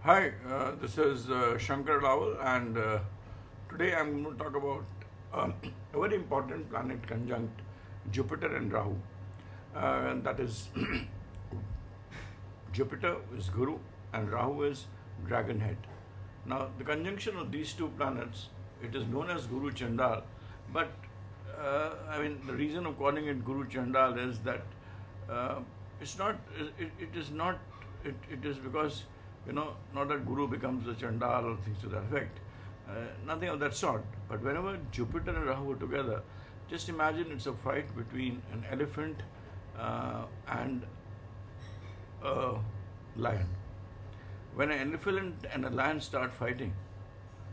Hi, this is Shanker Adawal, and today I'm going to talk about a very important planet conjunct Jupiter and Rahu. And that is Jupiter is Guru and Rahu is Dragon Head. Now, the conjunction of these two planets, it is known as Guru Chandal, but the reason of calling it Guru Chandal is that uh, it's not, it is not, it is because, not that Guru becomes a Chandal or things to that effect. Nothing of that sort. But whenever Jupiter and Rahu are together, just imagine it's a fight between an elephant and a lion. When an elephant and a lion start fighting,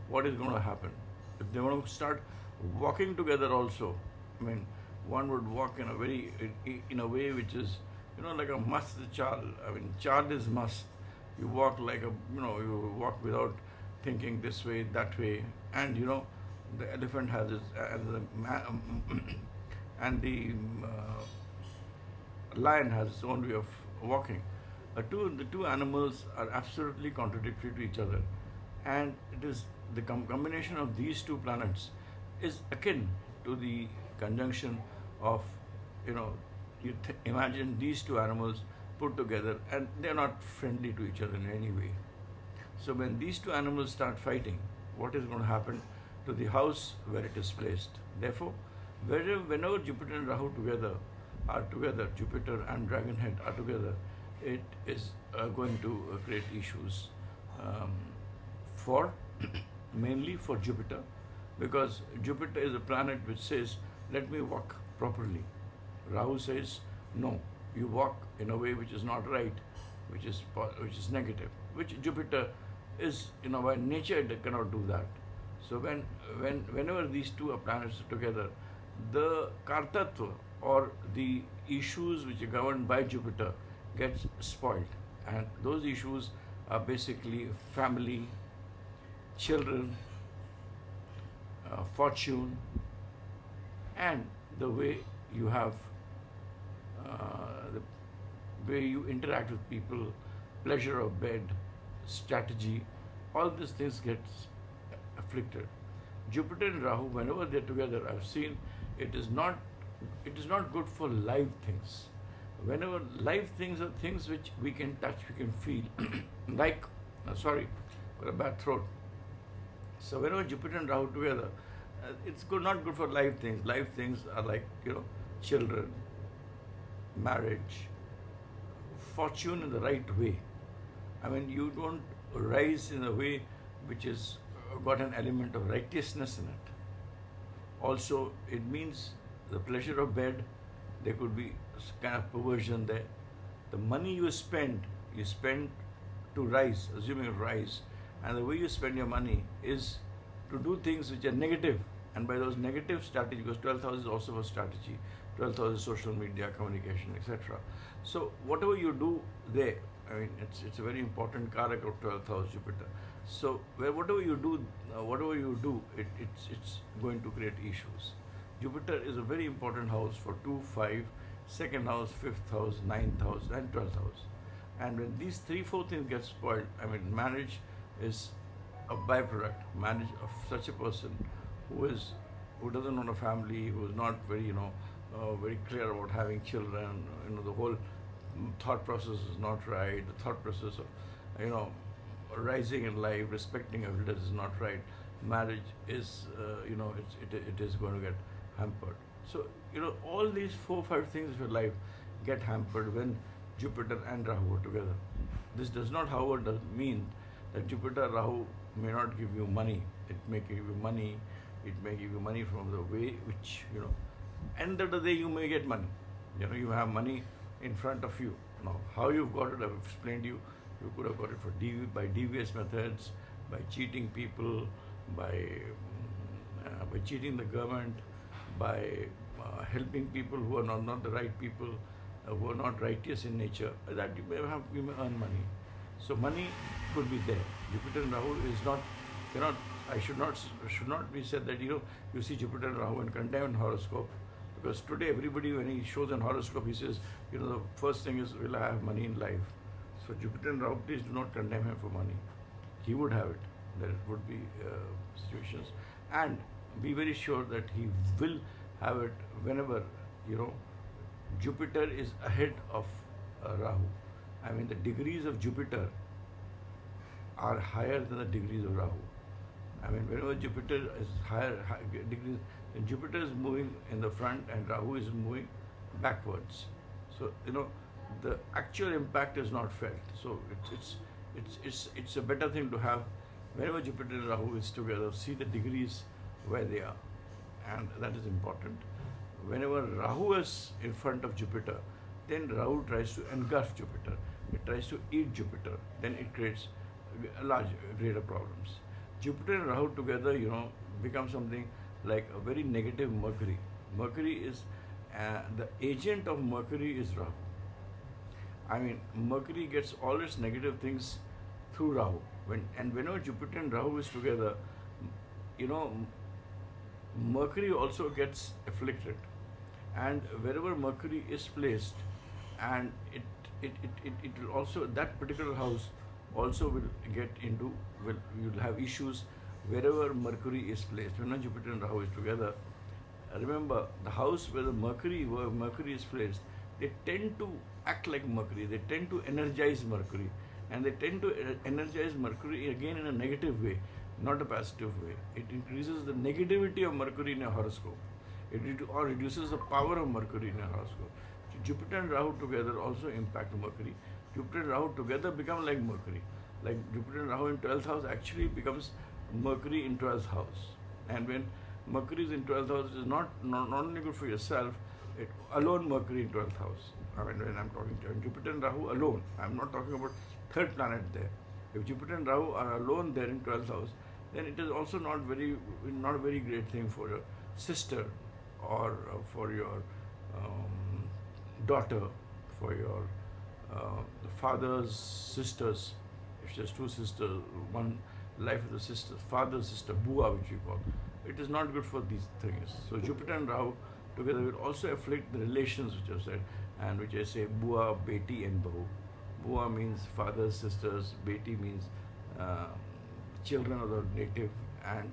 what is going to happen? If they want to start walking together also, I mean, one would walk in a way which is, like a mast chal. I mean, chal is mast. You walk like you walk without thinking this way, that way, and the elephant has its, and the lion has its own way of walking. The two animals are absolutely contradictory to each other, and it is the combination of these two planets is akin to the conjunction of you know imagine these two animals put together and they're not friendly to each other in any way. So when these two animals start fighting, what is going to happen to the house where it is placed? Therefore, whenever Jupiter and Rahu together, Jupiter and Dragon Head are together, it is going to create issues um, for mainly for Jupiter, because Jupiter is a planet which says, "Let me walk properly." Rahu says, "No, you walk in a way which is not right, which is negative." Which Jupiter is, by nature it cannot do that. So whenever these two planets are together, the kartatva or the issues which are governed by Jupiter gets spoiled, and those issues are basically family, children, fortune, and the way you have the way you interact with people, pleasure of bed, strategy, all these things gets afflicted. Jupiter and Rahu, whenever they're together, I've seen it is not good for live things. Whenever live things are things which we can touch, we can feel, like sorry, got a bad throat. So whenever Jupiter and Rahu together, it's not good for live things. Live things are like children, marriage, fortune in the right way. I mean, you don't rise in a way which is got an element of righteousness in it. Also, it means the pleasure of bed. There could be kind of perversion there. The money you spend to rise, assuming you rise, and the way you spend your money is to do things which are negative. And by those negative strategy, because 12th house is also for strategy, 12th house is social media, communication, etc. So whatever you do there, I mean, it's a very important karak of 12th house Jupiter. So whatever you do, it's going to create issues. Jupiter is a very important house for 2, 5, second house, 5th house, 9th house, and 12th house. And when these 3, 4 things get spoiled, I mean, marriage is a byproduct. Marriage of such a person who doesn't own a family, who is not very clear about having children. The whole thought process is not right. The thought process of rising in life, respecting elders is not right. Marriage is it is going to get hampered. So all these 4, 5 things of your life get hampered when Jupiter and Rahu are together. This does not, however, mean that Jupiter Rahu may not give you money. It may give you money. It may give you money from the way which end of the day you may get money. You have money in front of you. Now, how you've got it, I've explained to you. You could have got it by devious methods, by cheating people, by cheating the government, by helping people who are not the right people, who are not righteous in nature. That you may earn money. So money could be there. Jupiter and Rahu is not cannot. I should not be said that you see Jupiter and Rahu and condemn horoscope, because today everybody, when he shows an horoscope, he says the first thing is, will I have money in life? So Jupiter and Rahu, please do not condemn him for money. He would have it. There would be situations, and be very sure that he will have it whenever Jupiter is ahead of Rahu. I mean, the degrees of Jupiter are higher than the degrees of Rahu. I mean, whenever Jupiter is higher degrees, then Jupiter is moving in the front and Rahu is moving backwards. So the actual impact is not felt. So it's a better thing to have whenever Jupiter and Rahu is together. See the degrees where they are, and that is important. Whenever Rahu is in front of Jupiter, then Rahu tries to engulf Jupiter. It tries to eat Jupiter. Then it creates greater problems. Jupiter and Rahu together, become something like a very negative Mercury. Mercury is the agent of Mercury is Rahu. I mean, Mercury gets all its negative things through Rahu. Whenever Jupiter and Rahu is together, Mercury also gets afflicted. And wherever Mercury is placed, and it will also, that particular house also will you'll have issues wherever Mercury is placed. When Jupiter and Rahu is together, remember the house where Mercury is placed, they tend to act like Mercury. They tend to energize Mercury, and they tend to energize Mercury again in a negative way, not a positive way. It increases the negativity of Mercury in a horoscope. Or reduces the power of Mercury in a horoscope. So Jupiter and Rahu together also impact Mercury. Jupiter and Rahu together become like Mercury. Like Jupiter and Rahu in 12th house actually becomes Mercury in 12th house. And when Mercury is in 12th house, it is not only good for yourself, alone Mercury in 12th house. I mean, when I'm talking to Jupiter and Rahu alone, I'm not talking about third planet there. If Jupiter and Rahu are alone there in 12th house, then it is also not a very great thing for your sister, or for your daughter, for your father's sisters. If there's two sisters, one life of the sister, father's sister, Bua, which we call. It is not good for these things. So Jupiter and Rahu together will also afflict the relations which I've said, and which I say Bua, Beti and Bahu. Bua means fathers, sisters, Beti means children of the native, and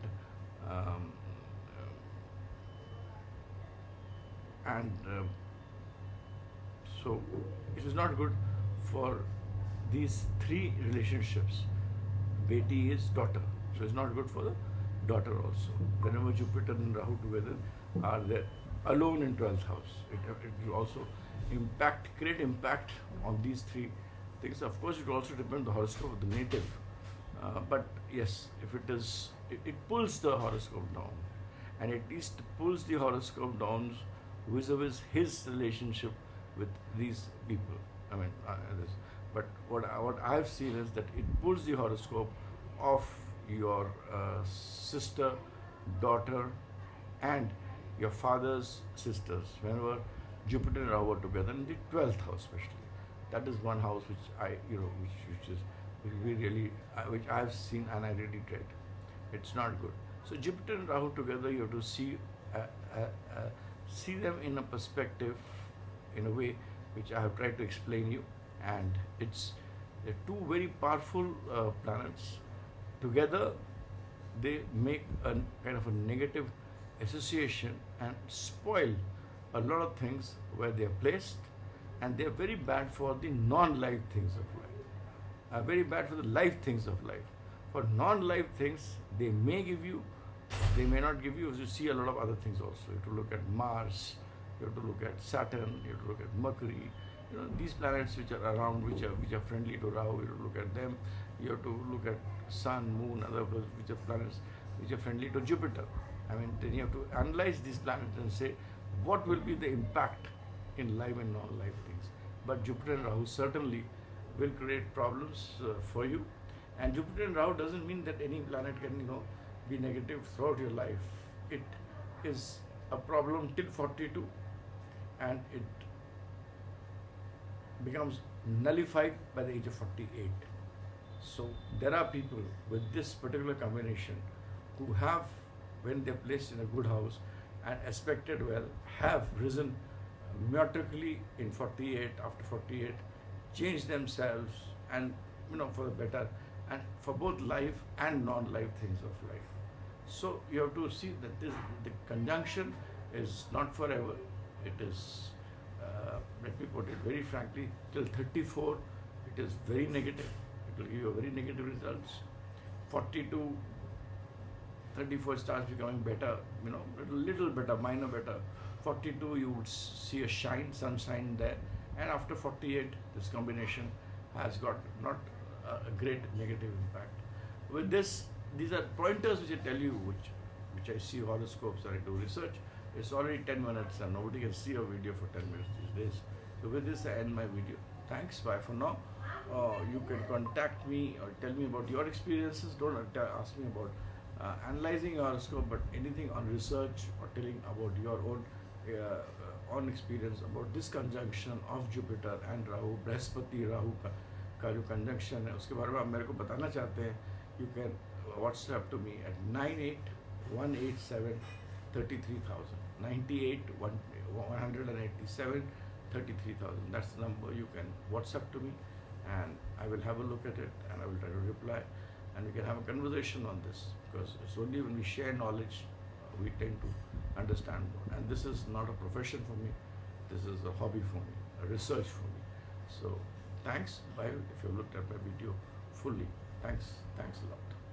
so it is not good for these three relationships. Beti is daughter, so it's not good for the daughter also. Whenever Jupiter and Rahu together are there alone in 12th house, it will also create impact on these three things. Of course, it will also depend on the horoscope of the native. But yes, if it pulls the horoscope down, and at least pulls the horoscope down vis-a-vis his relationship with these people. I mean, but what I have seen is that it pulls the horoscope of your sister, daughter, and your father's sisters. Whenever Jupiter and Rahu are together in the 12th house, especially, that is one house which I have seen and I really dread. It's not good. So Jupiter and Rahu together, you have to see them in a perspective, in a way which I have tried to explain you. And they're two very powerful planets. Together, they make a kind of a negative association and spoil a lot of things where they are placed, and they are very bad for the non-life things of life. Very bad for the life things of life. For non-life things, they may give you, they may not give you. You see a lot of other things also. You have to look at Mars, you have to look at Saturn, you have to look at Mercury. These planets which are around, which are friendly to Rahu, you have to look at them. You have to look at Sun, Moon, other which are planets which are friendly to Jupiter. I mean, then you have to analyze these planets and say what will be the impact in life and non-life things. But Jupiter and Rahu certainly will create problems for you. And Jupiter and Rahu doesn't mean that any planet can be negative throughout your life. It is a problem till 42, and it becomes nullified by the age of 48. So there are people with this particular combination who have, when they're placed in a good house and aspected well, have risen metrically in 48, after 48, changed themselves and for the better, and for both life and non-life things of life. So you have to see that the conjunction is not forever. It is, let me put it very frankly, till 34, it is very negative. It will give you very negative results. 42, 34 starts becoming better, little better, minor better. 42, you would see a sunshine there. And after 48, this combination has got not a great negative impact. With this, these are pointers which I tell you, which I see horoscopes and I do research. It's already 10 minutes and nobody can see a video for 10 minutes these days. So with this, I end my video. Thanks, bye for now. You can contact me or tell me about your experiences. Don't ask me about analyzing your horoscope, but anything on research or telling about your own experience about this conjunction of Jupiter and Rahu, Brihaspati Rahu का जो conjunction है उसके बारे में आप मेरे को बताना चाहते हैं, you can WhatsApp to me at 98187 33,000 187 33,000. That's the number. You can WhatsApp to me and I will have a look at it and I will try to reply, and we can have a conversation on this, because it's only when we share knowledge we tend to understand more. And this is not a profession for me, this is a hobby for me, a research for me. So thanks, bye if you looked at my video fully. Thanks a lot.